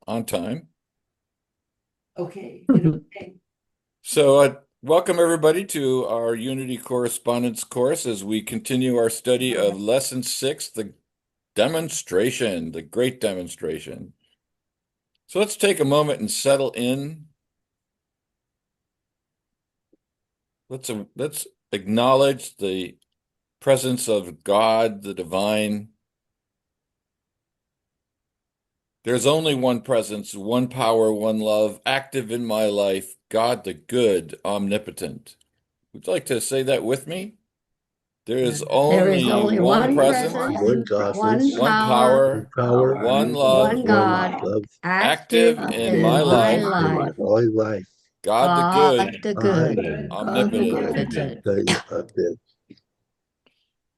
on time. Okay. Okay. So, welcome everybody to our Unity Correspondence course as we continue our study of Lesson 6, the demonstration, the great demonstration. So let's take a moment and settle in. Let's acknowledge the presence of God, the divine. There's only one presence, one power, one love, active in my life, God the good, omnipotent. Would you like to say that with me? There is There is only only one one presence, presence, One one godless, one power, one power, power, one love, one one God, love, active active in in my my life, in life. my life. God the God good, the God good, the omnipotent. omnipotent. good.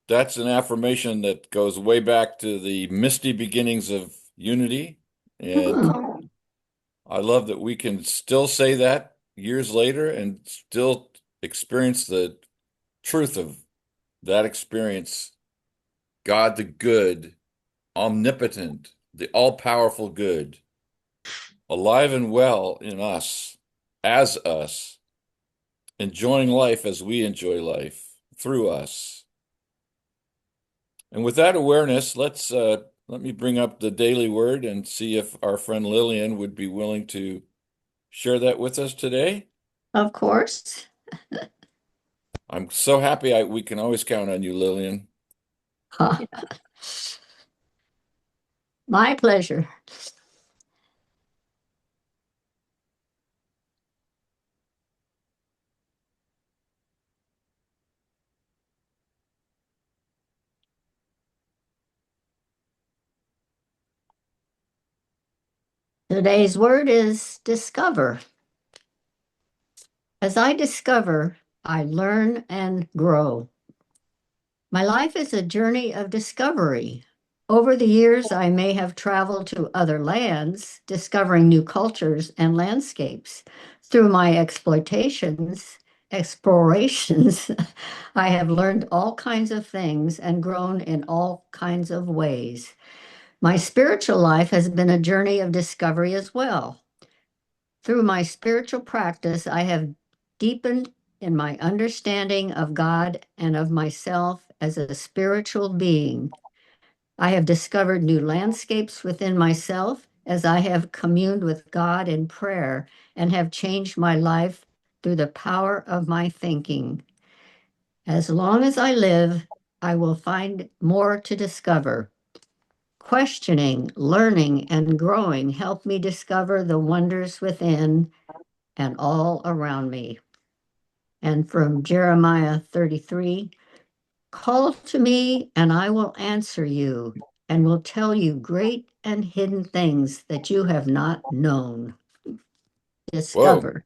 That's an affirmation that goes way back to the misty beginnings of unity. And I love that we can still say that years later and still experience the truth of that experience. God the good, omnipotent, the all-powerful good, alive and well in us, as us, enjoying life as we enjoy life through us. And with that awareness, let me bring up the daily word and see if our friend Lillian would be willing to share that with us today. Of course. I'm so happy we can always count on you, Lillian. My pleasure. Today's word is discover. As I discover, I learn and grow. My life is a journey of discovery. Over the years, I may have traveled to other lands, discovering new cultures and landscapes. Through my explorations, I have learned all kinds of things and grown in all kinds of ways. My spiritual life has been a journey of discovery as well. Through my spiritual practice, I have deepened in my understanding of God and of myself as a spiritual being. I have discovered new landscapes within myself as I have communed with God in prayer and have changed my life through the power of my thinking. As long as I live, I will find more to discover. Questioning, learning, and growing help me discover the wonders within and all around me. And from Jeremiah 33, call to me and I will answer you and will tell you great and hidden things that you have not known. Whoa, Discover.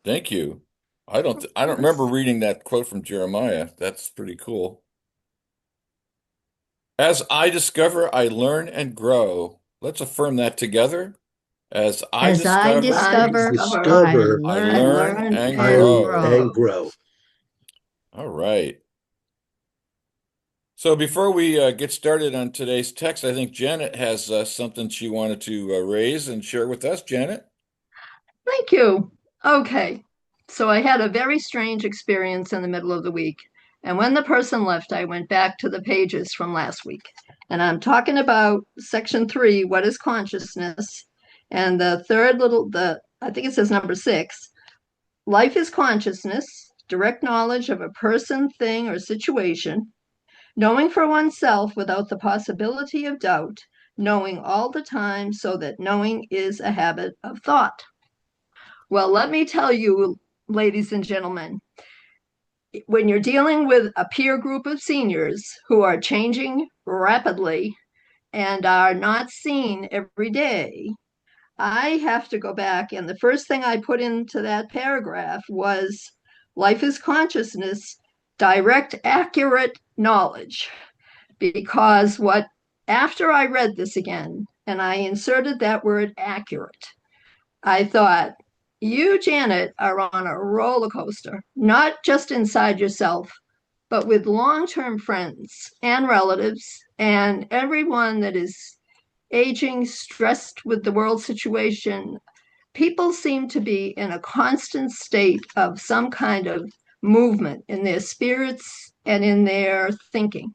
thank you. I don't remember reading that quote from Jeremiah. That's pretty cool. As I discover, I learn and grow. Let's affirm that together. As I As I discover, discover, I Discover, I learn learn and and grow. and grow. grow. All right. So before we get started on today's text, I think Janet has something she wanted to raise and share with us. Janet? Thank you. Okay. So I had a very strange experience in the middle of the week. And when the person left, I went back to the pages from last week. And I'm talking about section 3, what is consciousness? And the third I think it says number 6, life is consciousness, direct knowledge of a person, thing, or situation, knowing for oneself without the possibility of doubt, knowing all the time so that knowing is a habit of thought. Well, let me tell you, ladies and gentlemen, when you're dealing with a peer group of seniors who are changing rapidly and are not seen every day, I have to go back. And the first thing I put into that paragraph was life is consciousness, direct, accurate knowledge. Because after I read this again and I inserted that word accurate, I thought, you, Janet, are on a roller coaster, not just inside yourself, but with long term friends and relatives and everyone that is aging, stressed with the world situation, people seem to be in a constant state of some kind of movement in their spirits and in their thinking.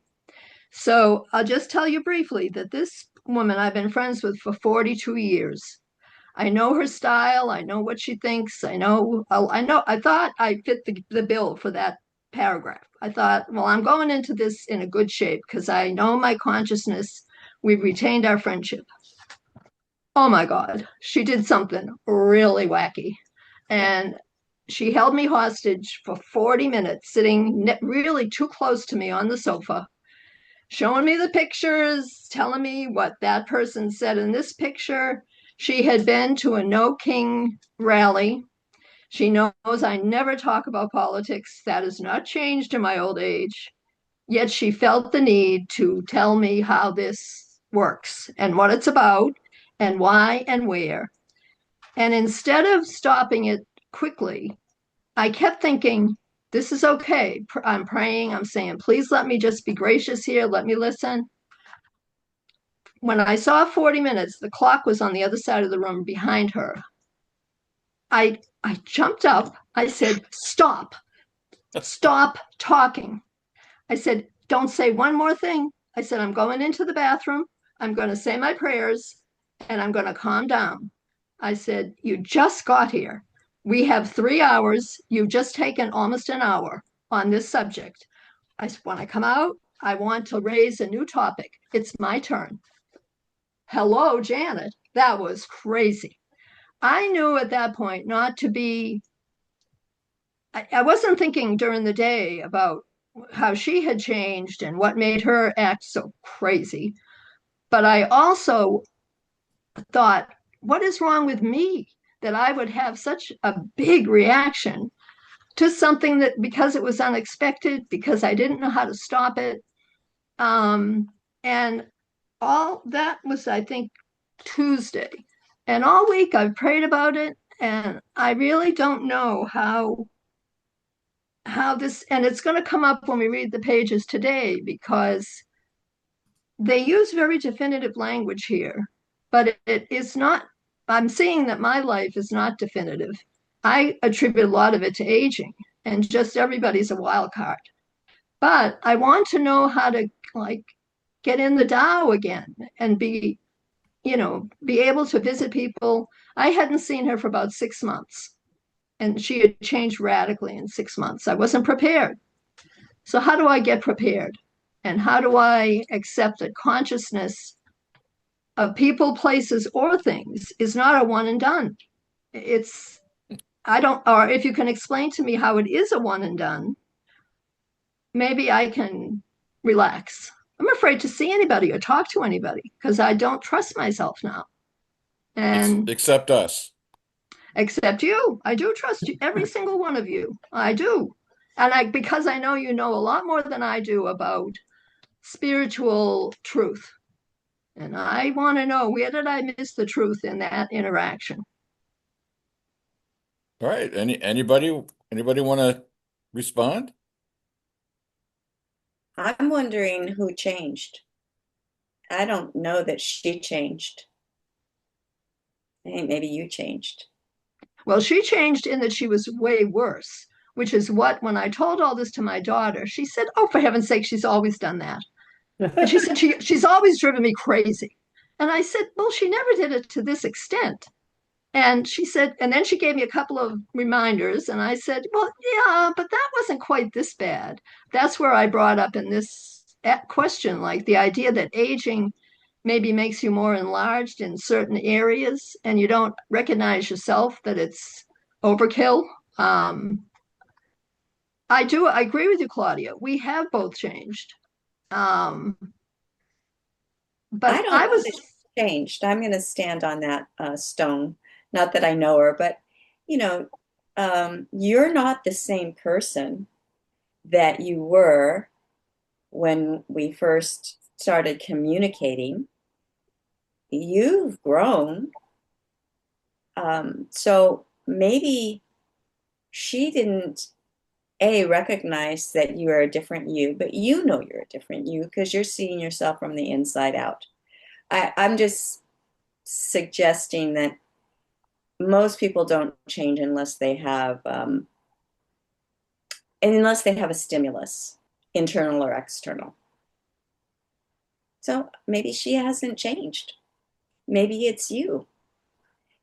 So I'll just tell you briefly that this woman I've been friends with for 42 years. I know her style. I know what she thinks. I thought I fit the bill for that paragraph. I thought, well, I'm going into this in a good shape because I know my consciousness. We've retained our friendship. Oh my God, she did something really wacky. And she held me hostage for 40 minutes, sitting really too close to me on the sofa, showing me the pictures, telling me what that person said in this picture. She had been to a No King rally. She knows I never talk about politics. That has not changed in my old age. Yet she felt the need to tell me how this works and what it's about and why and where. And instead of stopping it quickly, I kept thinking, this is okay. I'm praying. I'm saying, please let me just be gracious here. Let me listen. When I saw 40 minutes, the clock was on the other side of the room behind her. I jumped up. I said, stop, stop talking. I said, don't say one more thing. I said, I'm going into the bathroom. I'm going to say my prayers and I'm going to calm down. I said, you just got here. We have 3 hours. You've just taken almost an hour on this subject. When I come out, I want to raise a new topic. It's my turn. Hello, Janet. That was crazy. I knew at that point not to be, I wasn't thinking during the day about how she had changed and what made her act so crazy. But I also thought, what is wrong with me that I would have such a big reaction to something that because it was unexpected, because I didn't know how to stop it. And all that was, I think, Tuesday. And all week I've prayed about it, and I really don't know how this, and it's going to come up when we read the pages today because they use very definitive language here, but it is not, I'm seeing that my life is not definitive. I attribute a lot of it to aging, and just everybody's a wild card. But I want to know how to like get in the Tao again and be able to visit people. I hadn't seen her for about 6 months, and she had changed radically in 6 months. I wasn't prepared. So, how do I get prepared? And how do I accept that consciousness of people, places, or things is not a one and done? It's, I don't, or if you can explain to me how it is a one and done, maybe I can relax. I'm afraid to see anybody or talk to anybody because I don't trust myself now. And Except us. except you. I do trust you, every single one of you. I do. And because I know you know a lot more than I do about spiritual truth. And I want to know, where did I miss the truth in that interaction? All right. Anybody want to respond? I'm wondering who changed. I don't know that she changed. I think maybe you changed. Well, she changed in that she was way worse, which is what, when I told all this to my daughter, she said, oh, for heaven's sake, she's always done that. And she said, she's always driven me crazy. And I said, well, she never did it to this extent. And she said, and then she gave me a couple of reminders. And I said, well, yeah, but that wasn't quite this bad. That's where I brought up in this question, like the idea that aging maybe makes you more enlarged in certain areas and you don't recognize yourself that it's overkill. I agree with you, Claudia. We have both changed. But I don't know that she's changed. I'm going to stand on that stone. Not that I know her, but you know, you're not the same person that you were when we first started communicating. You've grown. So maybe she didn't recognize that you are a different you, but you know you're a different you because you're seeing yourself from the inside out. I'm just suggesting that most people don't change unless they have a stimulus, internal or external. So maybe she hasn't changed. Maybe it's you.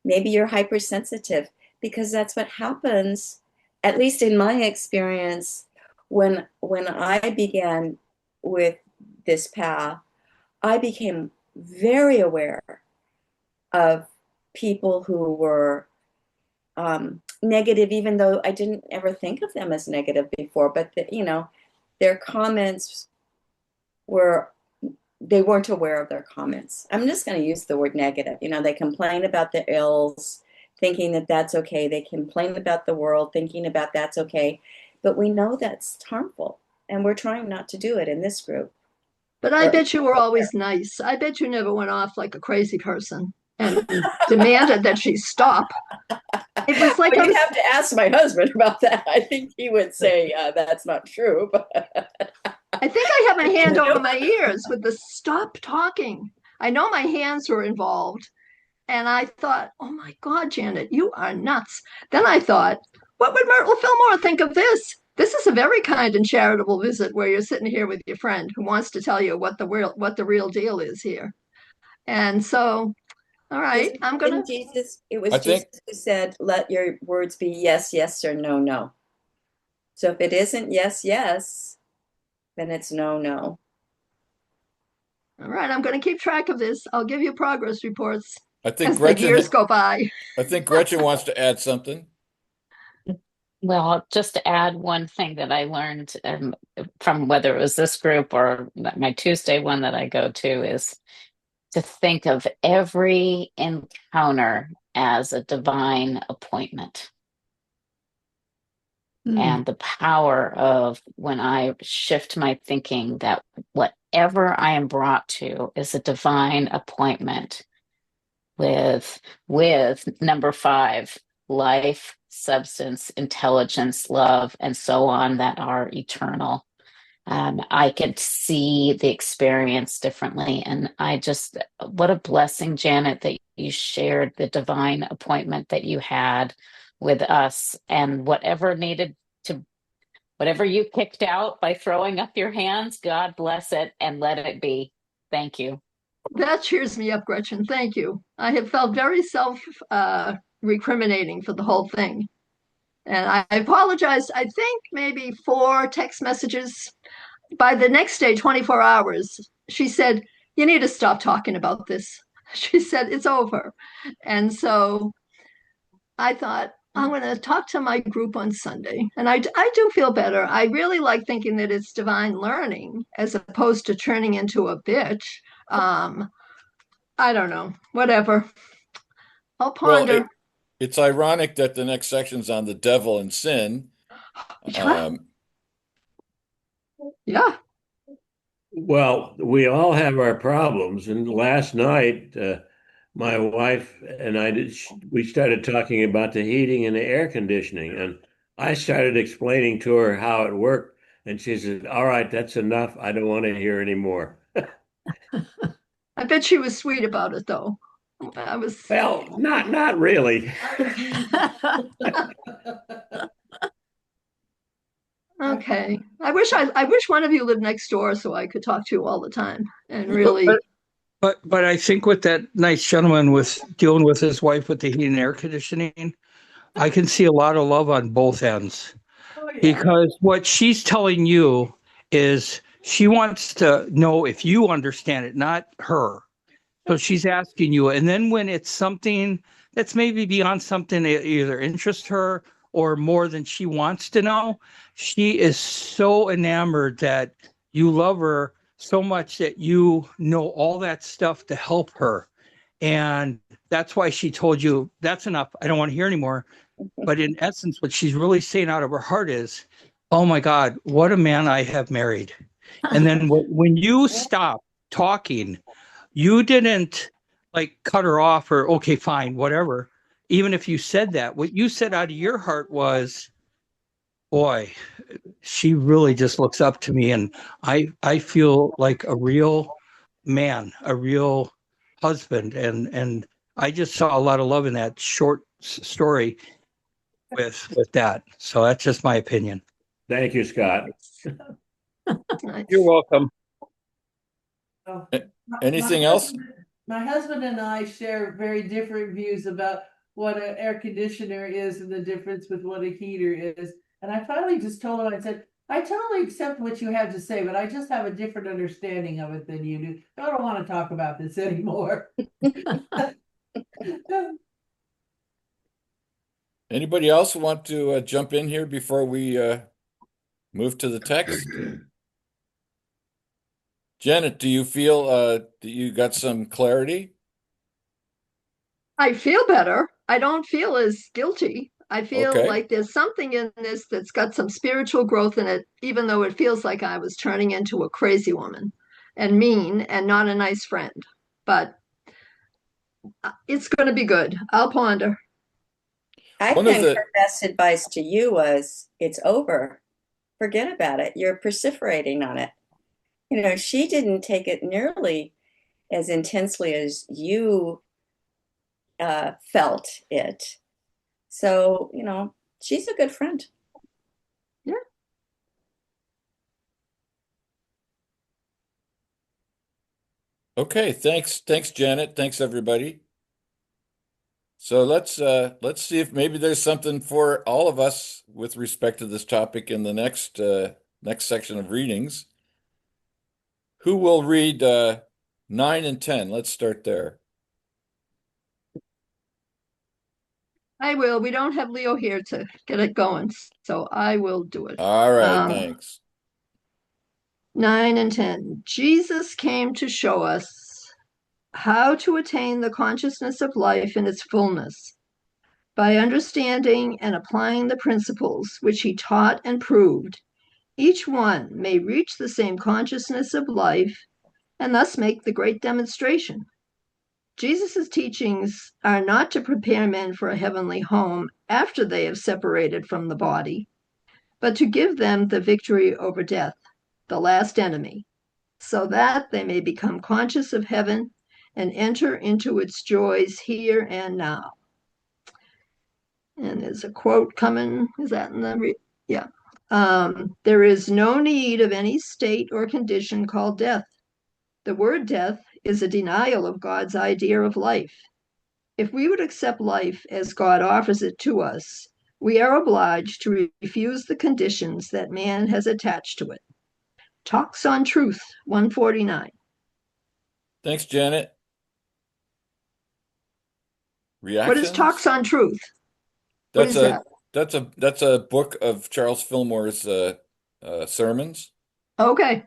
Maybe you're hypersensitive, because that's what happens, at least in my experience, when I began with this path, I became very aware of people who were negative, even though I didn't ever think of them as negative before. But their comments were, they weren't aware of their comments. I'm just going to use the word negative. They complain about the ills, thinking that that's okay. They complain about the world, thinking about that's okay. But we know that's harmful, and we're trying not to do it in this group. But I bet you were always nice. I bet you never went off like a crazy person and demanded that she stop. It was like You'd have to ask my husband about that. I think he would say that's not true. But I think I have my hand over my ears with the stop talking. I know my hands were involved. And I thought, oh my God, Janet, you are nuts. Then I thought, what would Myrtle Fillmore think of this? This is a very kind and charitable visit where you're sitting here with your friend who wants to tell you what the real deal is here. And so, all right, I'm gonna. It was Jesus who said, "Let your words be yes, yes, or no, no." So if it isn't yes, yes, then it's no, no. All right, I'm going to keep track of this. I'll give you progress reports as Gretchen, the years go by. I think Gretchen wants to add something. Well, just to add one thing that I learned from whether it was this group or my Tuesday one that I go to is to think of every encounter as a divine appointment. And the power of when I shift my thinking that whatever I am brought to is a divine appointment with number 5, life, substance, intelligence, love, and so on that are eternal. I could see the experience differently. And what a blessing, Janet, that you shared the divine appointment that you had with us, and whatever you kicked out by throwing up your hands, God bless it and let it be. Thank you. That cheers me up, Gretchen. Thank you. I have felt very recriminating for the whole thing. And I apologize. I think maybe 4 text messages. By the next day, 24 hours, she said, you need to stop talking about this. She said, it's over. And so I thought, I'm going to talk to my group on Sunday. And I do feel better. I really like thinking that it's divine learning as opposed to turning into a bitch. I don't know, whatever. I'll ponder. Well, it's ironic that the next section's on the devil and sin. Yeah. Yeah. Well, we all have our problems. And last night, my wife and we started talking about the heating and the air conditioning. And I started explaining to her how it worked. And she said, all right, that's enough. I don't want to hear anymore. I bet she was sweet about it, though. Well, not really. Okay. I wish one of you lived next door so I could talk to you all the time and really. But I think with that nice gentleman with dealing with his wife with the heating and air conditioning, I can see a lot of love on both ends. Oh, yeah. Because what she's telling you is she wants to know if you understand it, not her. So she's asking you, and then when it's something that's maybe beyond something that either interests her or more than she wants to know, she is so enamored that you love her so much that you know all that stuff to help her. And that's why she told you, that's enough. I don't want to hear anymore. But in essence, what she's really saying out of her heart is, oh my God, what a man I have married. And then when you stop talking, you didn't like cut her off or, okay, fine, whatever. Even if you said that, what you said out of your heart was, boy, she really just looks up to me. And I feel like a real man, a real husband, and I just saw a lot of love in that short story with that. So that's just my opinion. Thank you, Scott. Nice. You're welcome. Oh, Anything else? My husband and I share very different views about what an air conditioner is and the difference with what a heater is. And I finally just told him, I said, I totally accept what you have to say, but I just have a different understanding of it than you do. I don't want to talk about this anymore. Anybody else want to jump in here before we move to the text? Janet, do you feel that you got some clarity? I feel better. I don't feel as guilty. I feel Okay. like there's something in this that's got some spiritual growth in it, even though it feels like I was turning into a crazy woman and mean and not a nice friend. But it's going to be good. I'll ponder. I One of think the her best advice to you was, it's over. Forget about it. You're perseverating on it. You know, she didn't take it nearly as intensely as you felt it. So, you know, she's a good friend. Yeah. Okay, thanks Janet, thanks everybody. So let's see if maybe there's something for all of us with respect to this topic in the next section of readings. Who will read 9 and 10? Let's start there. I will. We don't have Leo here to get it going, so I will do it. All right, thanks. 9 and 10. Jesus came to show us how to attain the consciousness of life in its fullness by understanding and applying the principles which he taught and proved. Each one may reach the same consciousness of life and thus make the great demonstration. Jesus' teachings are not to prepare men for a heavenly home after they have separated from the body, but to give them the victory over death, the last enemy, so that they may become conscious of heaven and enter into its joys here and now. And there's a quote coming. Is that in the? Yeah. There is no need of any state or condition called death. The word death is a denial of God's idea of life. If we would accept life as God offers it to us, we are obliged to refuse the conditions that man has attached to it. Talks on Truth, 149. Thanks, Janet. What is Talks Reactions? on Truth? What That's is that? that's a book of Charles Fillmore's sermons. Okay,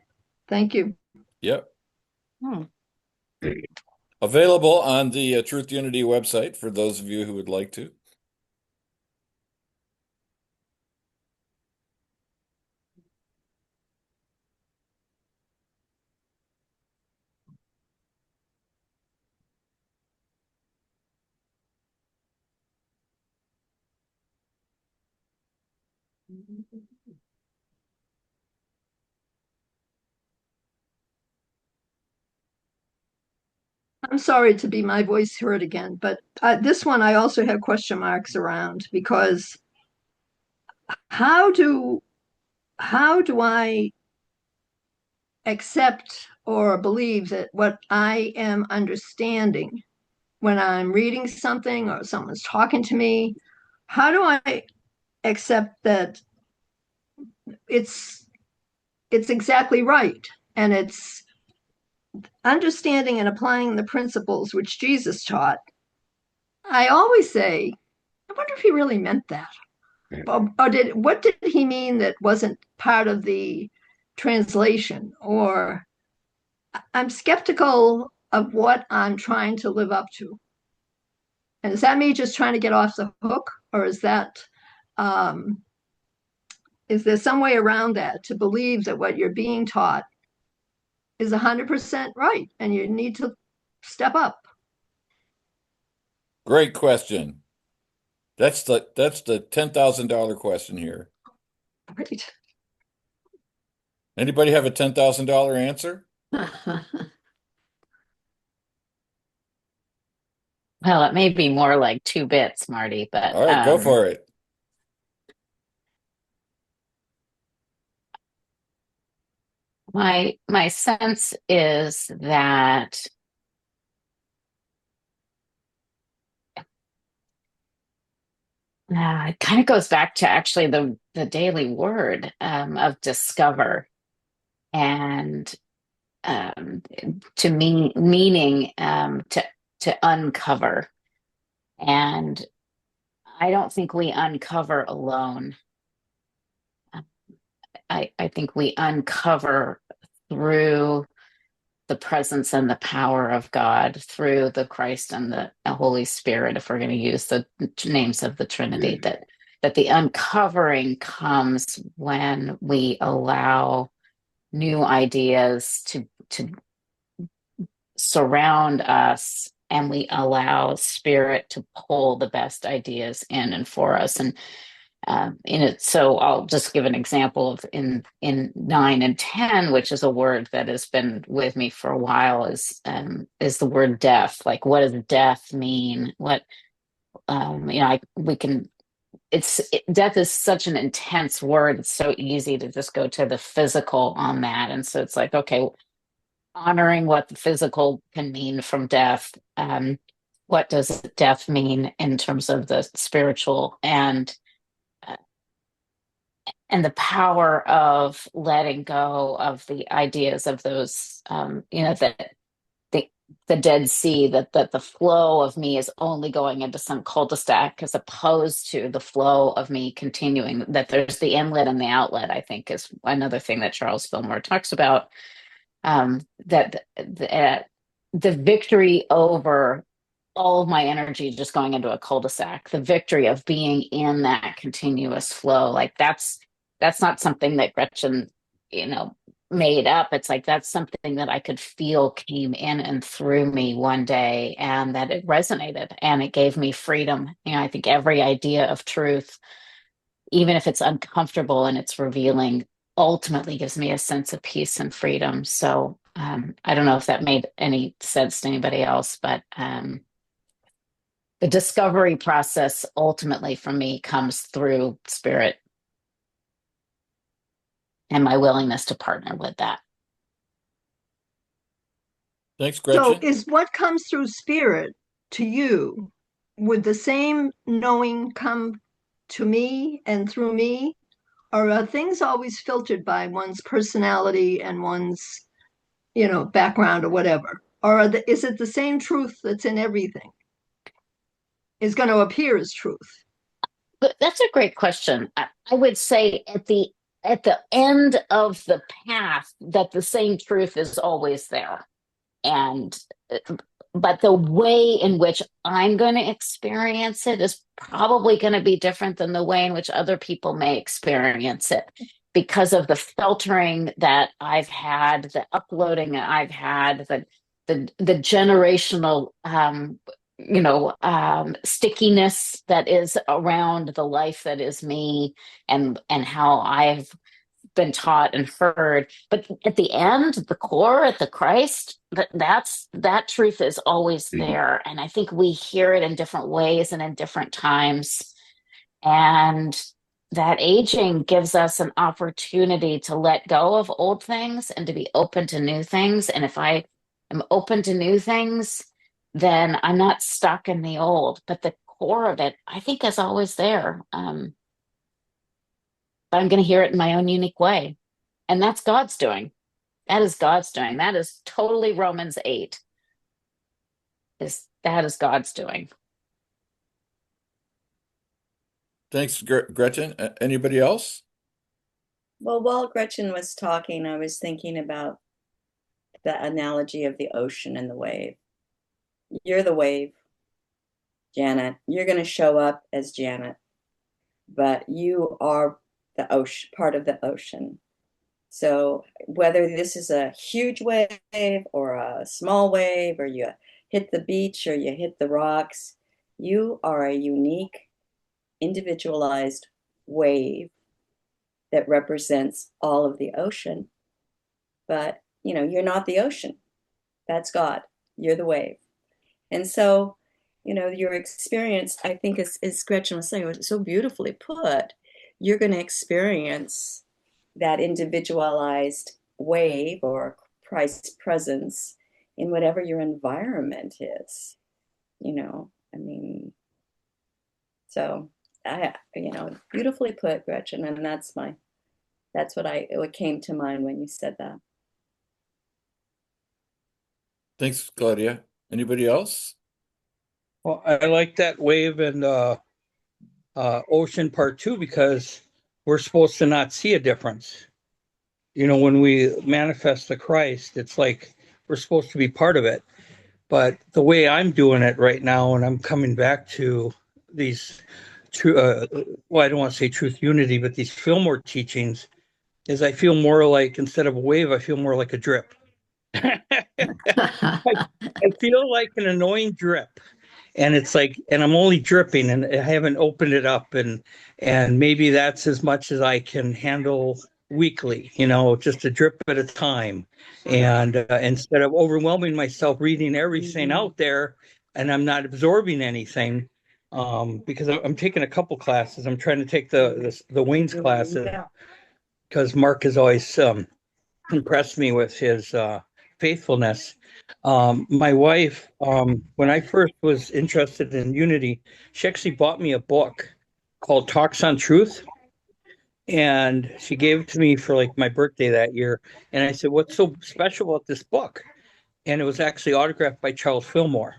thank you. Yep. Hmm. Available on the Truth Unity website for those of you who would like to. I'm sorry to be my voice heard again, but this one I also have question marks around because how do how do I accept or believe that what I am understanding when I'm reading something or someone's talking to me? How do I accept that it's it's exactly right and it's understanding and applying the principles which Jesus taught? I always say, I wonder if he really meant that. Or what did he mean that wasn't part of the translation? Or I'm skeptical of what I'm trying to live up to. And is that me just trying to get off the hook, or um, is there some way around that to believe that what you're being taught is 100% right and you need to step up? Great question. That's the $10,000 question here. Right. Anybody have a $10,000 answer? Well, it may be more like 2 bits, Marty, but All right, go for it. my sense is that it kind of goes back to actually the daily word of discover and to meaning to uncover. And I don't think we uncover alone. I think we uncover through the presence and the power of God, through the Christ and the Holy Spirit, if we're going to use the names of the Trinity, that the uncovering comes when we allow new ideas to surround us, and we allow spirit to pull the best ideas in and for us. And in it, so I'll just give an example of in 9 and 10, which is a word that has been with me for a while, is the word death. Like, what does death mean? What we can. Death is such an intense word. It's so easy to just go to the physical on that, and so it's like, okay, honoring what the physical can mean from death. What does death mean in terms of the spiritual and the power of letting go of the ideas of those, that the the Dead Sea, that the flow of me is only going into some cul-de-sac as opposed to the flow of me continuing, that there's the inlet and the outlet, I think is another thing that Charles Fillmore talks about, that the victory over all of my energy just going into a cul-de-sac, the victory of being in that continuous flow, like that's not something that Gretchen, made up. It's like that's something that I could feel came in and through me one day, and that it resonated and it gave me freedom. I think every idea of truth, even if it's uncomfortable and it's revealing, ultimately gives me a sense of peace and freedom. So I don't know if that made any sense to anybody else, but the discovery process ultimately for me comes through spirit and my willingness to partner with that. Thanks, So Gretchen. is what comes through spirit to you, would the same knowing come to me and through me? Or are things always filtered by one's personality and one's, background or whatever? Or is it the same truth that's in everything is going to appear as truth? But that's a great question. I would say at the end of the path that the same truth is always there. And but the way in which I'm going to experience it is probably going to be different than the way in which other people may experience it, because of the filtering that I've had, the uploading that I've had, the generational stickiness that is around the life that is me, and how I've been taught and heard. But at the end, the core, at the Christ, that truth is always there. And I think we hear it in different ways and in different times. And that aging gives us an opportunity to let go of old things and to be open to new things. And if I am open to new things, then I'm not stuck in the old. But the core of it, I think, is always there. But I'm going to hear it in my own unique way. And that's God's doing. That is God's doing. That is totally Romans 8. That is God's doing. Thanks, Gretchen. Anybody else? Well, while Gretchen was talking, I was thinking about the analogy of the ocean and the wave. You're the wave, Janet. You're going to show up as Janet, but you are the ocean, part of the ocean. So whether this is a huge wave or a small wave, or you hit the beach or you hit the rocks, you are a unique, individualized wave that represents all of the ocean. But, you're not the ocean. That's God. You're the wave. And so your experience, I think is Gretchen was saying, was so beautifully put. You're going to experience that individualized wave or Christ presence in whatever your environment is. I mean, so beautifully put, Gretchen, and what came to mind when you said that. Thanks, Claudia. Anybody else? Well, I like that wave and ocean part two because we're supposed to not see a difference. When we manifest the Christ, it's like we're supposed to be part of it. But the way I'm doing it right now, and I'm coming back to these true, well, I don't want to say truth unity, but these Fillmore teachings, is I feel more like, instead of a wave, I feel more like a drip. I feel like an annoying drip. And it's like, and I'm only dripping and I haven't opened it up, and maybe that's as much as I can handle weekly, just a drip at a time. And instead of overwhelming myself reading everything out there, and I'm not absorbing anything, because I'm taking a couple classes. I'm trying to take the Wayne's classes because Mark has always impressed me with his faithfulness. My wife, when I first was interested in unity, she actually bought me a book called Talks on Truth. And she gave it to me for like my birthday that year. And I said, "What's so special about this book?" And it was actually autographed by Charles Fillmore.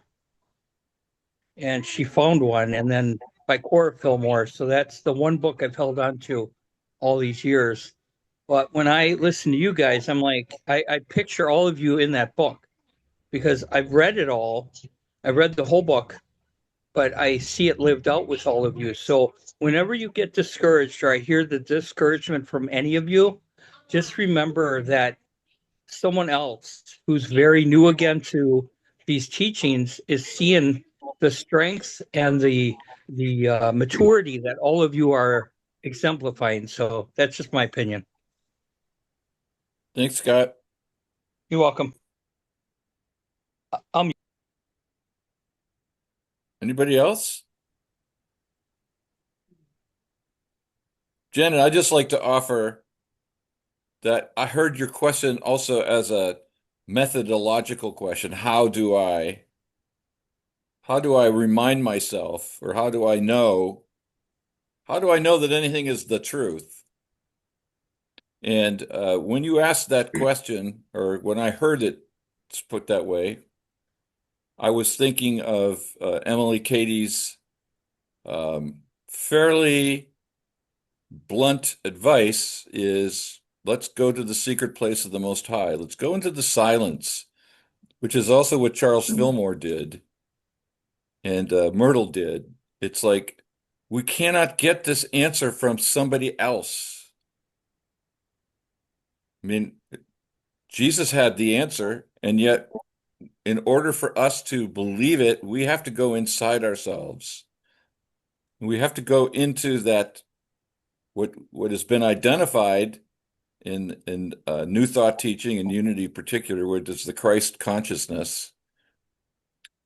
And she found one, and then by Cora Fillmore. So that's the one book I've held on to all these years. But when I listen to you guys, I'm like, I picture all of you in that book because I've read it all. I've read the whole book, but I see it lived out with all of you. So whenever you get discouraged or I hear the discouragement from any of you, just remember that someone else who's very new again to these teachings is seeing the strength and the maturity that all of you are exemplifying. So that's just my opinion. Thanks, Scott. You're welcome. Anybody else? Janet, I'd just like to offer that I heard your question also as a methodological question. How do I remind myself, or how do I know that anything is the truth? And when you asked that question, or when I heard it put that way, I was thinking of Emily Cady's fairly blunt advice is, let's go to the secret place of the Most High. Let's go into the silence, which is also what Charles Fillmore did and Myrtle did. It's like, we cannot get this answer from somebody else. I mean, Jesus had the answer, and yet in order for us to believe it, we have to go inside ourselves. We have to go into that, what has been identified in New Thought teaching and unity in particular, which is the Christ consciousness.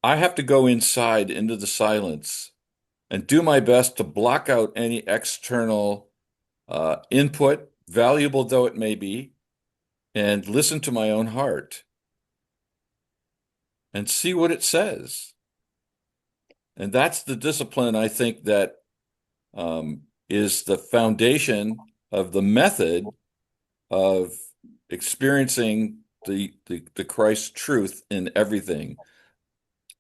I have to go inside into the silence and do my best to block out any external input, valuable though it may be, and listen to my own heart and see what it says. And that's the discipline, I think, that is the foundation of the method of experiencing the Christ truth in everything.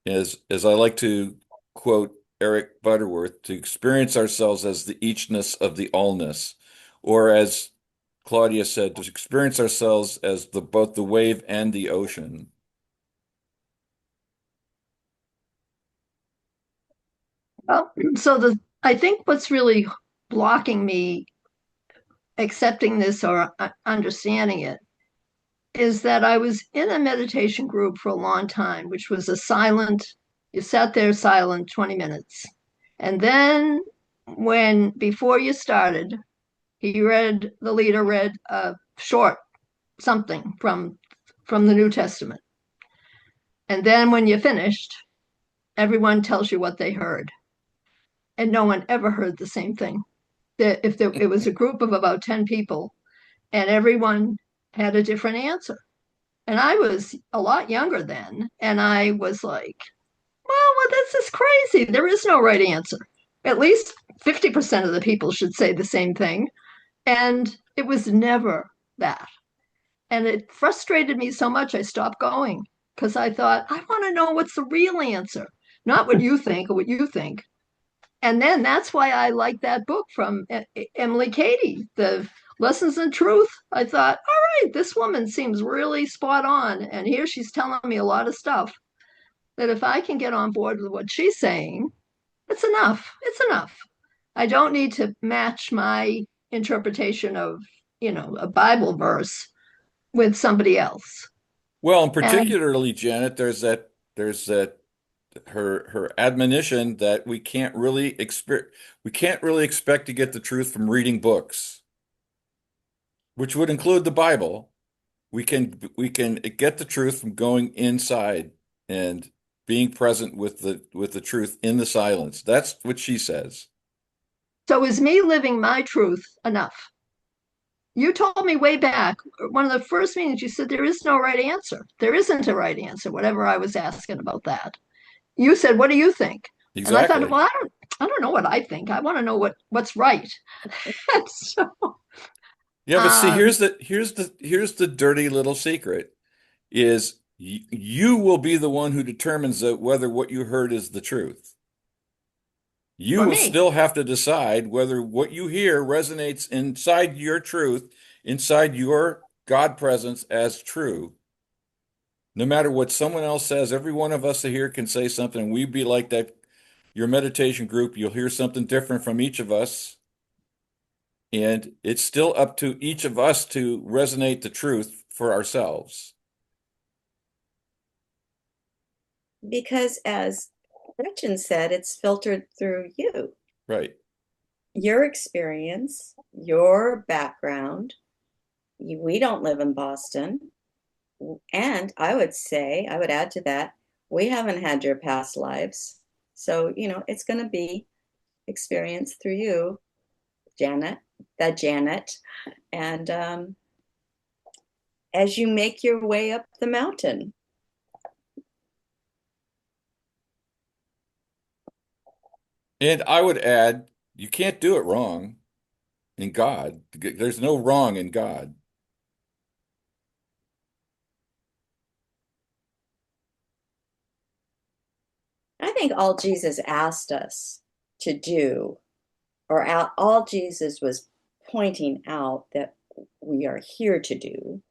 As I like to quote Eric Butterworth, to experience ourselves as the eachness of the allness, or as Claudia said, to experience ourselves as both the wave and the ocean. Well, I think what's really blocking me accepting this or understanding it is that I was in a meditation group for a long time, which was you sat there silent 20 minutes. And then before you started, the leader read a short something from the New Testament. And then when you finished, everyone tells you what they heard, and no one ever heard the same thing. It was a group of about 10 people, and everyone had a different answer. And I was a lot younger then, and I was like, well, this is crazy. There is no right answer. At least 50% of the people should say the same thing. And it was never that. And it frustrated me so much, I stopped going because I thought, I want to know what's the real answer, not what you think or what you think. And then that's why I like that book from Emily Cady, The Lessons in Truth. I thought, all right, this woman seems really spot on. And here she's telling me a lot of stuff that if I can get on board with what she's saying, it's enough. It's enough. I don't need to match my interpretation of, a Bible verse with somebody else. Well, and And particularly, Janet, there's that her admonition that we can't really expect to get the truth from reading books, which would include the Bible. We can get the truth from going inside and being present with the truth in the silence. That's what she says. so is me living my truth enough? You told me way back, one of the first meetings, you said there is no right answer. There isn't a right answer, whatever I was asking about that. You said, what do you think? And I thought, Exactly. well, I don't know what I think. I want to know what's right. So, Yeah, but see, um, here's the dirty little secret is you will be the one who determines whether what you heard is the truth. You for will me, still have to decide whether what you hear resonates inside your truth, inside your God presence as true. No matter what someone else says, every one of us here can say something. We'd be like that, your meditation group, you'll hear something different from each of us. And it's still up to each of us to resonate the truth for ourselves. Because as Gretchen said, it's filtered through you, Right. your experience, your background. We don't live in Boston. And I would say, I would add to that, we haven't had your past lives. So, it's going to be experienced through you, Janet, Janet. And as you make your way up the mountain. And I would add, you can't do it wrong in God. There's no wrong in God. I think all Jesus asked us to do, or all Jesus was pointing out that we are here to do,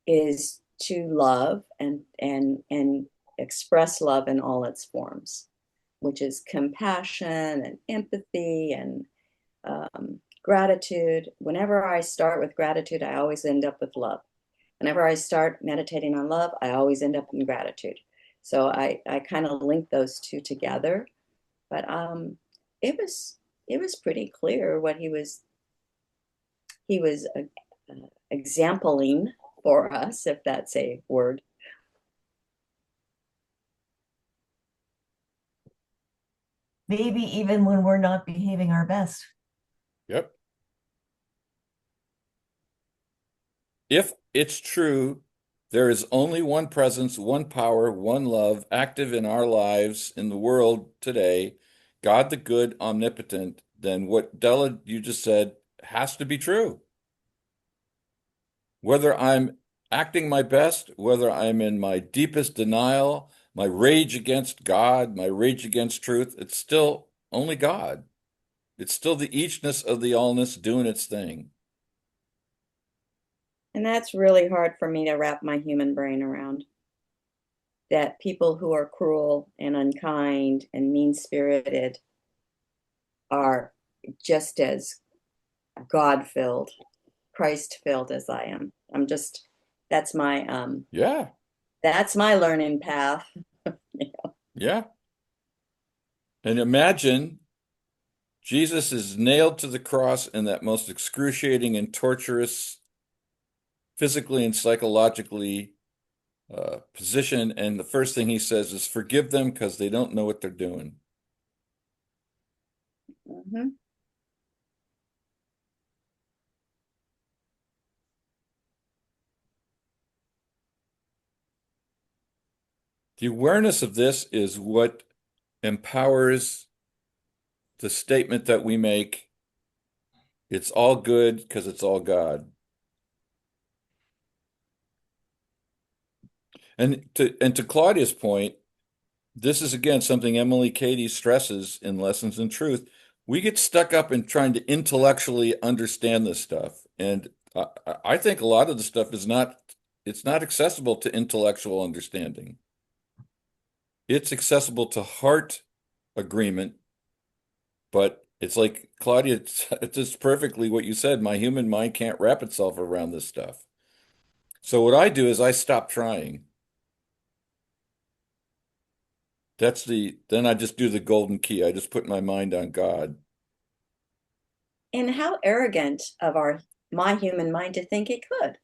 is to love and express love in all its forms, which is compassion and empathy and gratitude. Whenever I start with gratitude, I always end up with love. Whenever I start meditating on love, I always end up in gratitude. So I kind of link those two together. But it was pretty clear what he was exempling for us, if that's a word. Maybe even when we're not behaving our best. Yep. If it's true, there is only one presence, one power, one love active in our lives in the world today, God the good, omnipotent, then what Della you just said has to be true. Whether I'm acting my best, whether I'm in my deepest denial, my rage against God, my rage against truth, it's still only God. It's still the eachness of the allness doing its thing. And that's really hard for me to wrap my human brain around. That people who are cruel and unkind and mean-spirited are just as God-filled, Christ-filled as I am. That's my Yeah, that's my learning path. yeah. And imagine Jesus is nailed to the cross in that most excruciating and torturous, physically and psychologically position, and the first thing he says is, "Forgive them because they don't know what they're doing." Mhm. The awareness of this is what empowers the statement that we make, "It's all good because it's all God." And to Claudia's point, this is again something Emily Cady stresses in Lessons in Truth. We get stuck up in trying to intellectually understand this stuff, and I think a lot of the stuff is not, it's not accessible to intellectual understanding. It's accessible to heart agreement, but it's like Claudia, it's just perfectly what you said. My human mind can't wrap itself around this stuff. So what I do is I stop trying. Then I just do the golden key. I just put my mind on God. And how arrogant of my human mind to think it could.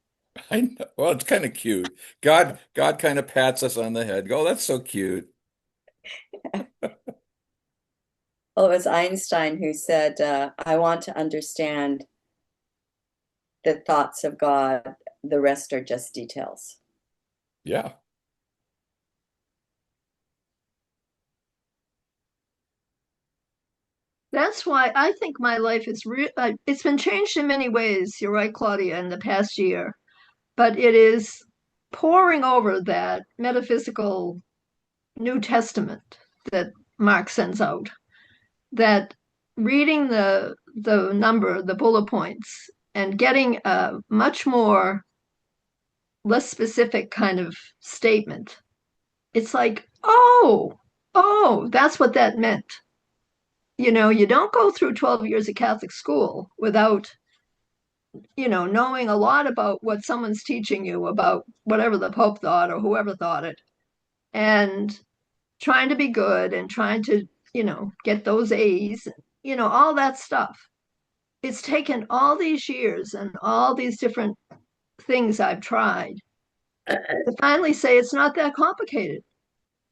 I know. Well, it's kind of cute. God kind of pats us on the head. Go, "Oh, that's so cute." Well, it was Einstein who said, I want to understand the thoughts of God. The rest are just details. Yeah. That's why I think my life is it's been changed in many ways. You're right, Claudia, in the past year, but it is pouring over that metaphysical New Testament that Mark sends out, that reading the bullet points and getting a much more less specific kind of statement. It's like, oh, that's what that meant. You don't go through 12 years of Catholic school without, knowing a lot about what someone's teaching you about whatever the Pope thought or whoever thought it, and trying to be good and trying to, get those A's, all that stuff. It's taken all these years and all these different things I've tried to finally say it's not that complicated.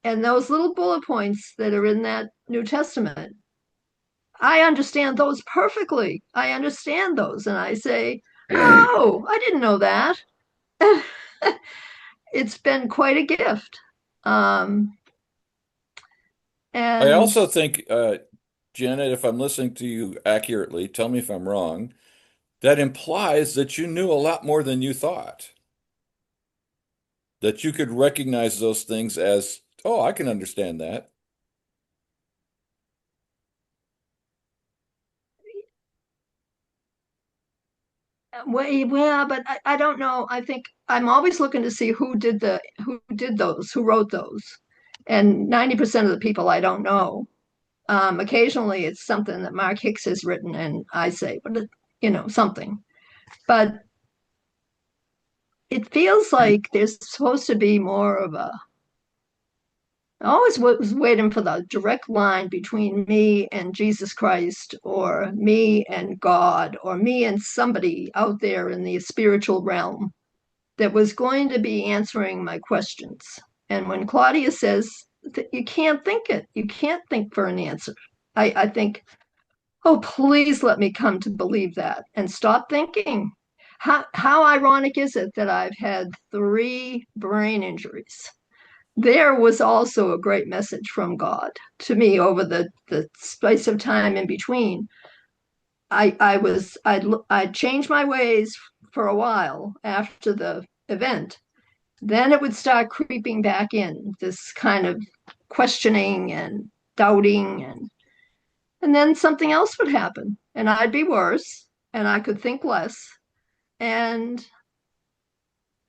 And those little bullet points that are in that New Testament, I understand those perfectly. I understand those. And I say, oh, I didn't know that. It's been quite a gift. Um, I and also think, Janet, if I'm listening to you accurately, tell me if I'm wrong, that implies that you knew a lot more than you thought, that you could recognize those things as, "Oh, I can understand that." well, but I don't know. I think I'm always looking to see who wrote those. And 90% of the people I don't know. Occasionally it's something that Mark Hicks has written and I say, but something. But it feels like there's supposed to be more of I always was waiting for the direct line between me and Jesus Christ, or me and God, or me and somebody out there in the spiritual realm that was going to be answering my questions. And when Claudia says that you can't think it, you can't think for an answer, I think, oh, please let me come to believe that and stop thinking. How ironic is it that I've had 3 brain injuries? There was also a great message from God to me over the space of time in between. I'd changed my ways for a while after the event. Then it would start creeping back in, this kind of questioning and doubting, and then something else would happen and I'd be worse and I could think less. And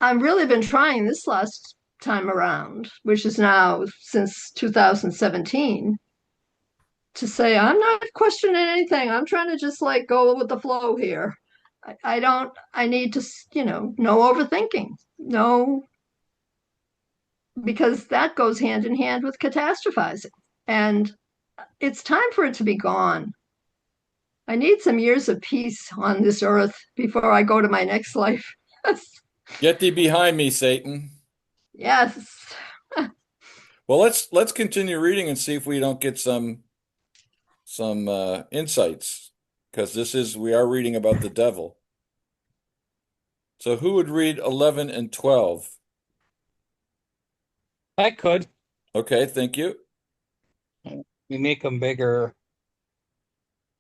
I've really been trying this last time around, which is now since 2017, to say I'm not questioning anything. I'm trying to just like go with the flow here. I need to, no overthinking. No, because that goes hand in hand with catastrophizing. And it's time for it to be gone. I need some years of peace on this earth before I go to my next life. "Get thee behind me, Satan." Yes. Well, let's continue reading and see if we don't get some insights, because we are reading about the devil. So who would read 11 and 12? I could. Okay, thank you. We make them bigger.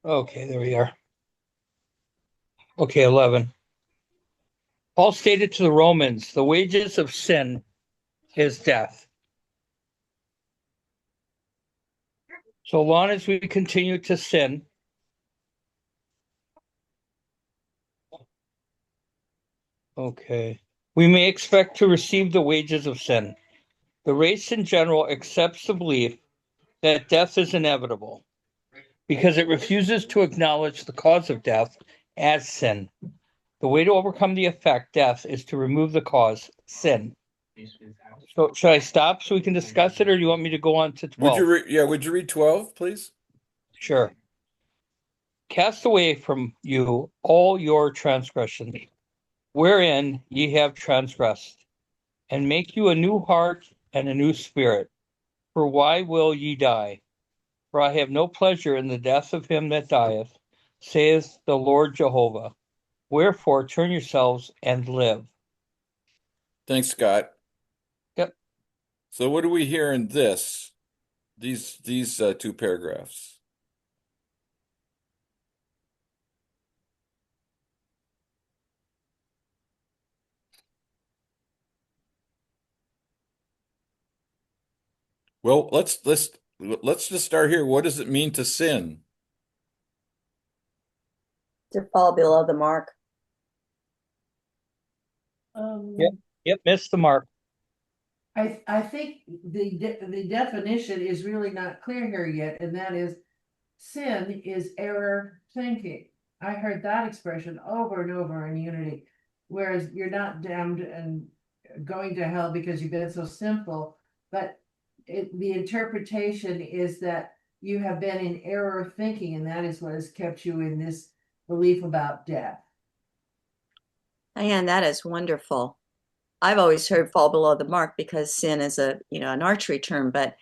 Okay, there we are. Okay, 11. Paul stated to the Romans, the wages of sin is death. So long as we continue to sin, okay, we may expect to receive the wages of sin. The race in general accepts the belief that death is inevitable because it refuses to acknowledge the cause of death as sin. The way to overcome the effect, death, is to remove the cause, sin. So should I stop so we can discuss it, or do you want me to go on to 12? Would you read 12, please? Sure. Cast away from you all your transgressions, wherein ye have transgressed, and make you a new heart and a new spirit. For why will ye die? For I have no pleasure in the death of him that dieth, saith the Lord Jehovah. Wherefore turn yourselves and live. Thanks, Scott. Yep. So what do we hear in these two paragraphs? Well, let's just start here. What does it mean to sin? To fall below the mark. Yep, missed the mark. I think the definition is really not clear here yet, and that is sin is error thinking. I heard that expression over and over in Unity, whereas you're not damned and going to hell because you've been so sinful, but the interpretation is that you have been in error thinking, and that is what has kept you in this belief about death. And that is wonderful. I've always heard fall below the mark because sin is an archery term, but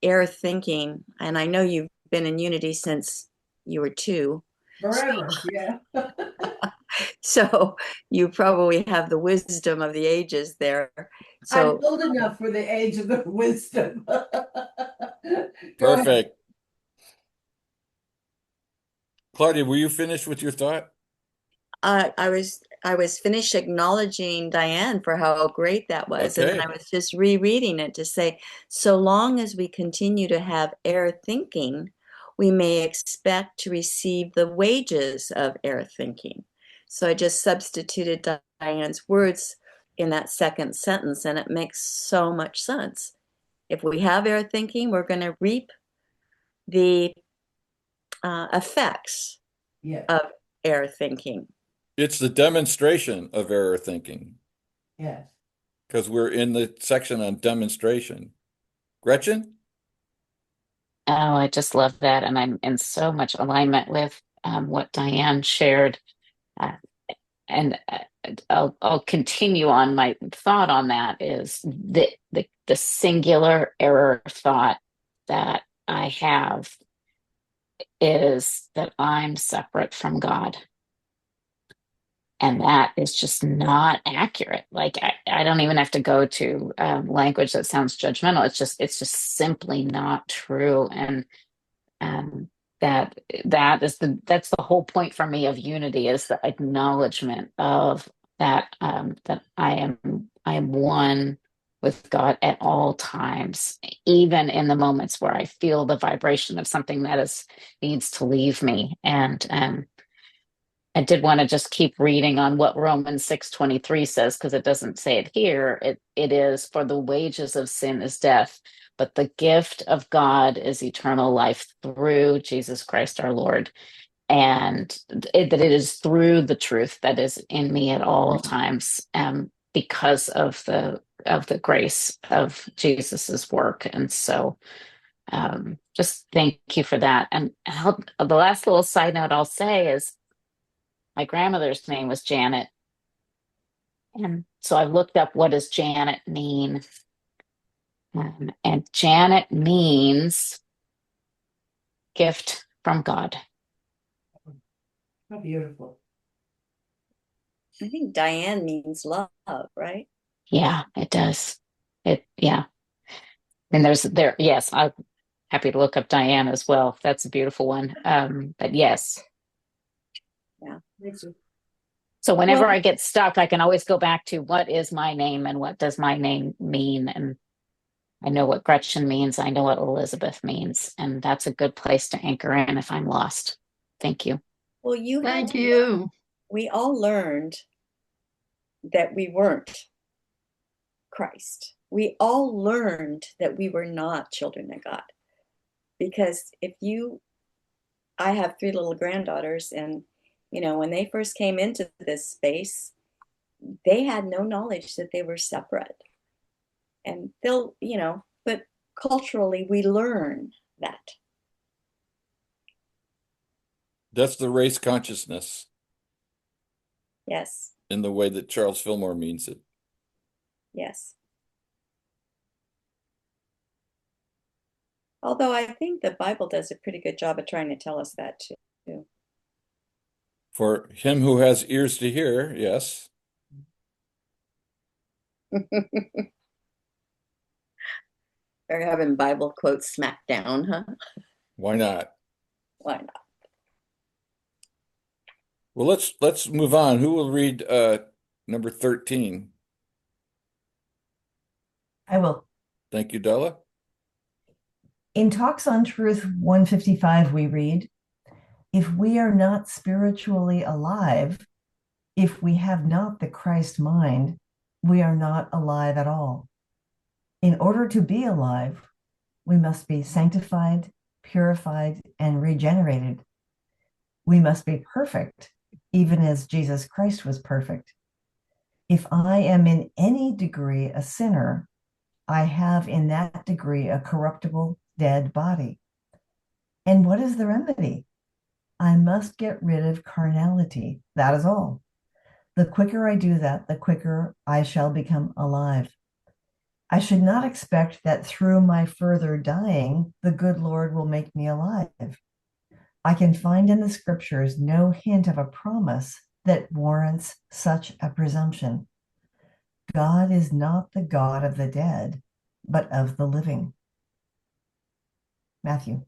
error thinking, and I know you've been in Unity since you were 2. Forever, yeah. So you probably have the wisdom of the ages there. I'm So old enough for the age of the wisdom. Go ahead. Perfect. Claudia, were you finished with your thought? I was finished acknowledging Diane for how great that was. And then Okay. I was just rereading it to say, so long as we continue to have error thinking, we may expect to receive the wages of error thinking. So I just substituted Diane's words in that second sentence, and it makes so much sense. If we have error thinking, we're going to reap the effects Yeah, of error thinking. It's the demonstration of error thinking, yes. because we're in the section on demonstration. Gretchen? Oh, I just love that. And I'm in so much alignment with what Diane shared. Uh, and I'll continue on my thought on that is the singular error thought that I have is that I'm separate from God. And that is just not accurate. Like I don't even have to go to language that sounds judgmental. It's just simply not true. And um, that's the whole point for me of unity is the acknowledgement of that that I am one with God at all times, even in the moments where I feel the vibration of something that is needs to leave me. And I did want to just keep reading on what Romans 6:23 says, because it doesn't say it here. It is for the wages of sin is death, but the gift of God is eternal life through Jesus Christ our Lord. And that it is through the truth that is in me at all times, because of the grace of Jesus's work. And so just thank you for that. And the last little side note I'll say is my grandmother's name was Janet. And so I looked up what does Janet mean. And Janet means gift from God. How beautiful. I think Diane means love, right? Yeah, it does. Yeah. And yes, I'm happy to look up Diane as well. That's a beautiful one. But yes. Yeah. So whenever Well, I get stuck, I can always go back to what is my name and what does my name mean? And I know what Gretchen means. I know what Elizabeth means. And that's a good place to anchor in if I'm lost. Thank you. well, you had Thank to you. we all learned that we weren't Christ. We all learned that we were not children of God. Because I have three little granddaughters, and when they first came into this space, they had no knowledge that they were separate. And but culturally we learn that. That's the race consciousness Yes, in the way that Charles Fillmore means it. yes. Although I think the Bible does a pretty good job of trying to tell us that too. For him who has ears to hear, yes. They're having Bible quotes smacked down, huh? Why not? Why not? Well, let's move on. Who will read number 13? I will. Thank you, Della. In Talks on Truth 155, we read, if we are not spiritually alive, if we have not the Christ mind, we are not alive at all. In order to be alive, we must be sanctified, purified, and regenerated. We must be perfect, even as Jesus Christ was perfect. If I am in any degree a sinner, I have in that degree a corruptible, dead body. And what is the remedy? I must get rid of carnality. That is all. The quicker I do that, the quicker I shall become alive. I should not expect that through my further dying, the good Lord will make me alive. I can find in the scriptures no hint of a promise that warrants such a presumption. God is not the God of the dead, but of the living. Matthew.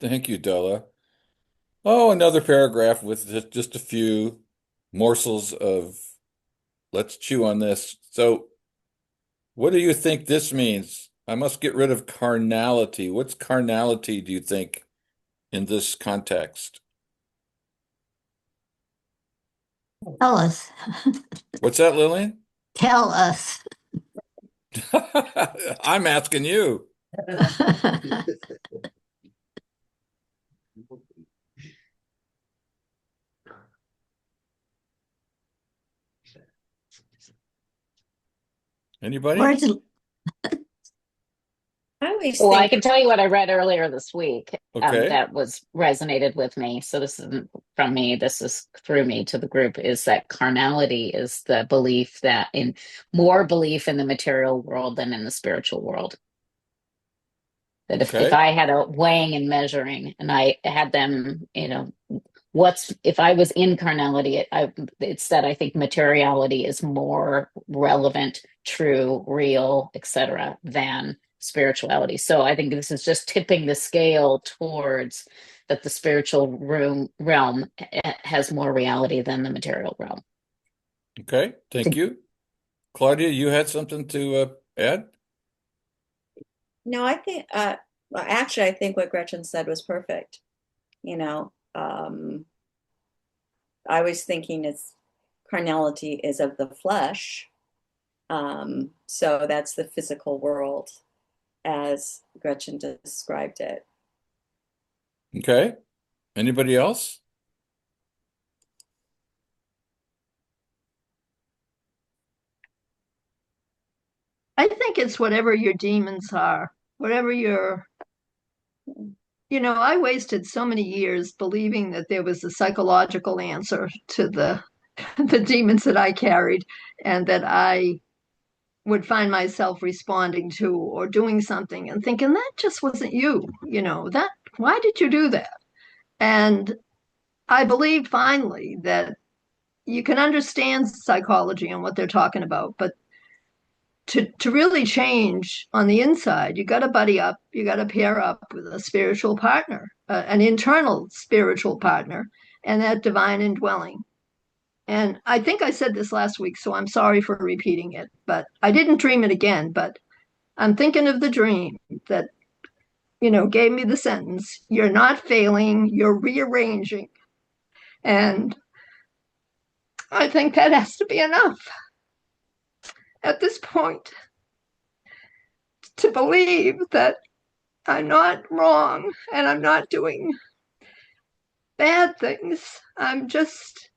Thank you, Della. Oh, another paragraph with just a few morsels of let's chew on this. So, what do you think this means? I must get rid of carnality. What's carnality, do you think, in this context? Tell us. What's that, Lillian? Tell us. I'm asking you. Anybody? Words, I always Well, I think can tell you what I read earlier this week Okay. that was resonated with me. So this isn't from me, this is through me to the group, is that carnality is the belief that in more belief in the material world than in the spiritual world. That if Okay. I had a weighing and measuring and I had them, what's if I was in carnality, it's that I think materiality is more relevant, true, real, etc., than spirituality. So I think this is just tipping the scale towards that the spiritual realm has more reality than the material realm. Okay. Thank you. Claudia, you had something to add? no, I think well, actually I think what Gretchen said was perfect. I was thinking it's carnality is of the flesh. So that's the physical world as Gretchen described it. Okay. Anybody else? I think it's whatever your demons are, whatever I wasted so many years believing that there was a psychological answer to the the demons that I carried and that I would find myself responding to or doing something and thinking that just wasn't you, that why did you do that? And I believe finally that you can understand psychology and what they're talking about, but to really change on the inside, you got to buddy up, you got to pair up with a spiritual partner, an internal spiritual partner, and that divine indwelling. And I think I said this last week, so I'm sorry for repeating it, but I didn't dream it again. But I'm thinking of the dream that, gave me the sentence, you're not failing, you're rearranging. And I think that has to be enough at this point to believe that I'm not wrong and I'm not doing bad things. I'm just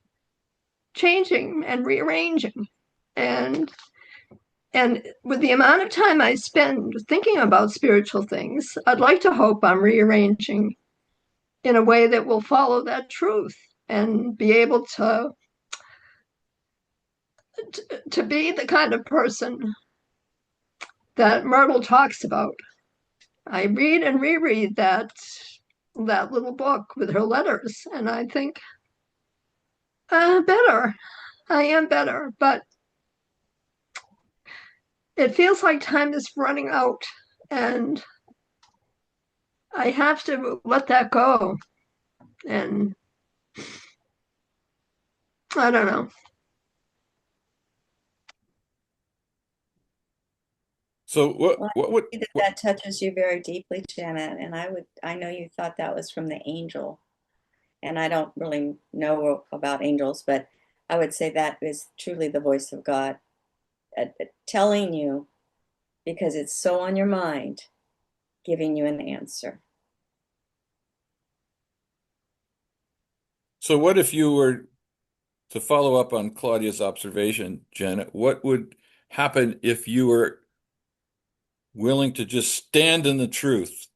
changing and rearranging. And and with the amount of time I spend thinking about spiritual things, I'd like to hope I'm rearranging in a way that will follow that truth and be able to be the kind of person that Myrtle talks about. I read and reread that little book with her letters, and I think, better. I am better, but it feels like time is running out, and I have to let that go. And I don't know. So Well, what I would see that what, that touches you very deeply, Janet, and I know you thought that was from the angel, and I don't really know about angels, but I would say that is truly the voice of God telling you because it's so on your mind, giving you an answer. so what if you were to follow up on Claudia's observation, Janet, what would happen if you were willing to just stand in the truth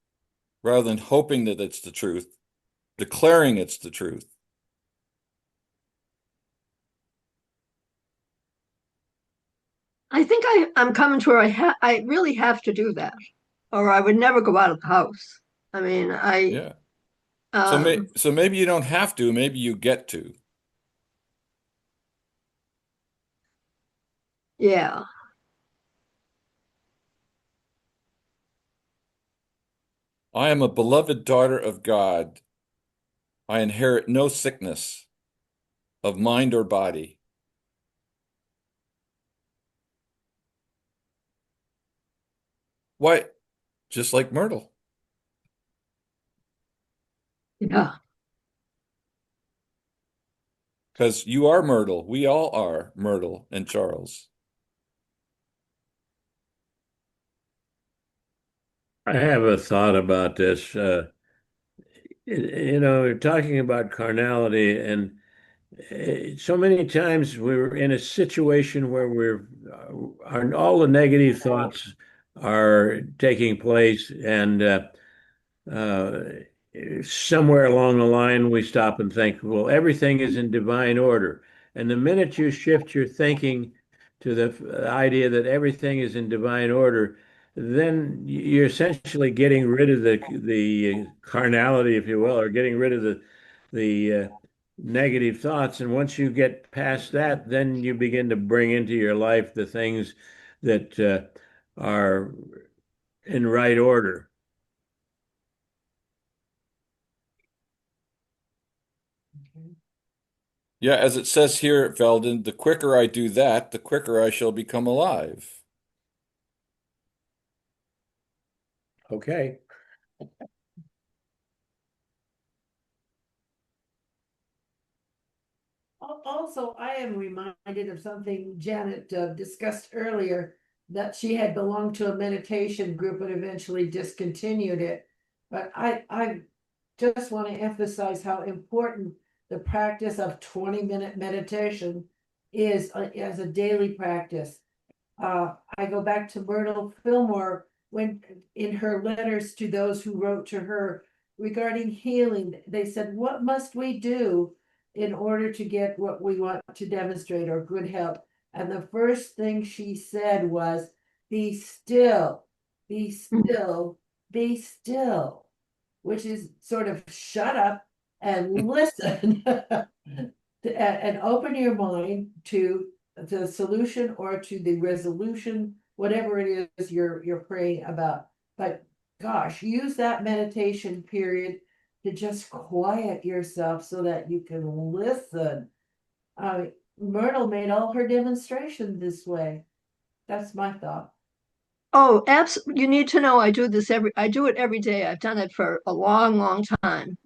rather than hoping that it's the truth, declaring it's the truth? I think I'm coming to where I really have to do that, or I would never go out of the house. I mean, Yeah. um, So maybe you don't have to, maybe you get to. yeah, I am a beloved daughter of God. I inherit no sickness of mind or body. Why? Just like Myrtle, yeah. because you are Myrtle. We all are Myrtle and Charles. I have a thought about this. We're talking about carnality, and so many times we're in a situation where all the negative thoughts are taking place, and uh, somewhere along the line we stop and think, well, everything is in divine order. And the minute you shift your thinking to the idea that everything is in divine order, then you're essentially getting rid of the carnality, if you will, or getting rid of the negative thoughts. And once you get past that, then you begin to bring into your life the things that are in right order. Yeah, as it says here, Veldon, the quicker I do that, the quicker I shall become alive. Okay. Also, I am reminded of something Janet discussed earlier, that she had belonged to a meditation group but eventually discontinued it. But I just want to emphasize how important the practice of 20-minute meditation is as a daily practice. I go back to Myrtle Fillmore when in her letters to those who wrote to her regarding healing, they said, what must we do in order to get what we want to demonstrate or good health. And the first thing she said was, be still, be still, be still, which is sort of shut up and listen and open your mind to the solution or to the resolution, whatever it is you're praying about. But gosh, use that meditation period to just quiet yourself so that you can listen. Myrtle made all her demonstrations this way. That's my thought. Oh, absolutely. You need to know I do it every day. I've done it for a long, long time.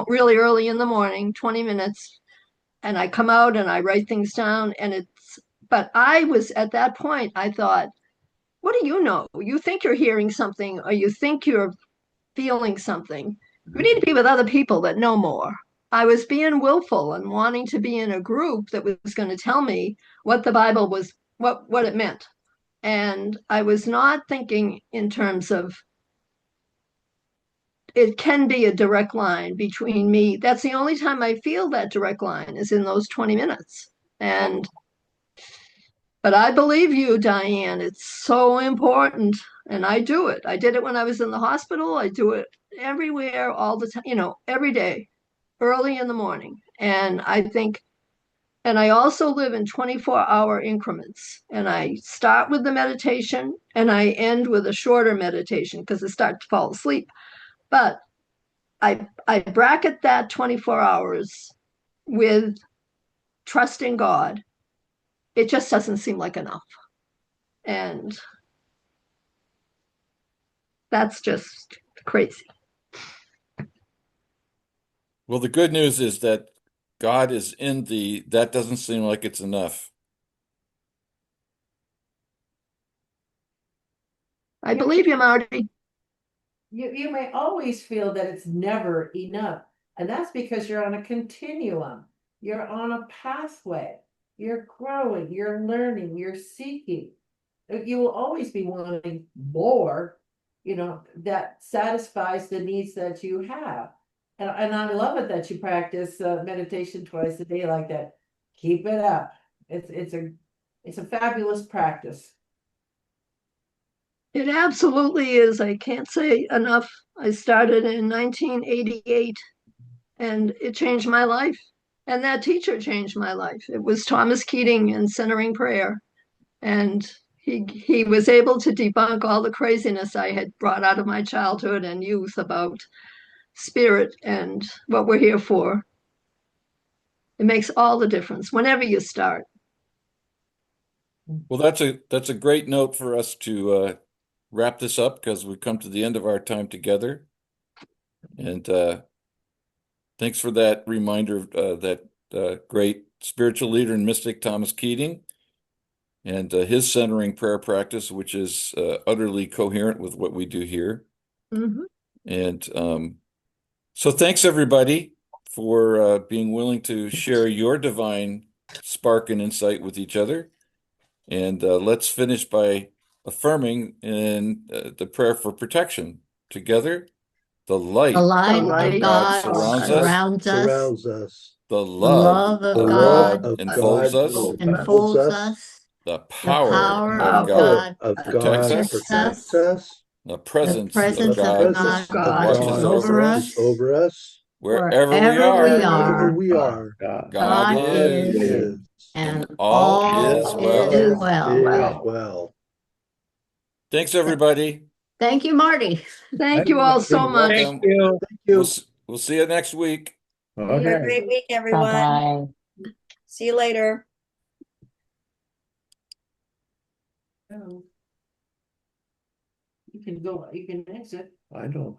Really early in the morning, 20 minutes. And I come out and I write things down but I was at that point, I thought, what do you know? You think you're hearing something or you think you're feeling something. You need to be with other people that know more. I was being willful and wanting to be in a group that was going to tell me what the Bible was, what it meant. And I was not thinking in terms of it can be a direct line between me. That's the only time I feel that direct line is in those 20 minutes. But I believe you, Diane. It's so important. And I do it. I did it when I was in the hospital. I do it everywhere, all the time, every day, early in the morning. And I also live in 24-hour increments. And I start with the meditation and I end with a shorter meditation because I start to fall asleep. But I bracket that 24 hours with trusting God. It just doesn't seem like enough. And that's just crazy. Well, the good news is that God is in that doesn't seem like it's enough. I believe you, Marty. You may always feel that it's never enough. And that's because you're on a continuum. You're on a pathway. You're growing, you're learning, you're seeking. You will always be wanting more, that satisfies the needs that you have. And I love it that you practice meditation twice a day like that. Keep it up. It's a fabulous practice. It absolutely is. I can't say enough. I started in 1988 and it changed my life. And that teacher changed my life. It was Thomas Keating in Centering Prayer. And he was able to debunk all the craziness I had brought out of my childhood and youth about spirit and what we're here for. It makes all the difference whenever you start. Well, that's a great note for us to wrap this up because we've come to the end of our time together. And thanks for that reminder of that great spiritual leader and mystic Thomas Keating and his centering prayer practice, which is utterly coherent with what we do here. Mm-hmm. And so thanks everybody for being willing to share your divine spark and insight with each other. And let's finish by affirming in the prayer for protection. Together, the light of God surrounds us. The The love love of of God God enfolds us. enfolds us. The The power power of of God God protects us. protects us. The The presence of presence of God God watches watches over us. Wherever we Wherever we are. are, God God is, is, and and all is all is well. well. Thanks, everybody. Thank you, Marty. Thank you all so much. Thank you. We'll see you next week. Have a great week, everyone. Bye-bye. See you later. You can exit. I don't.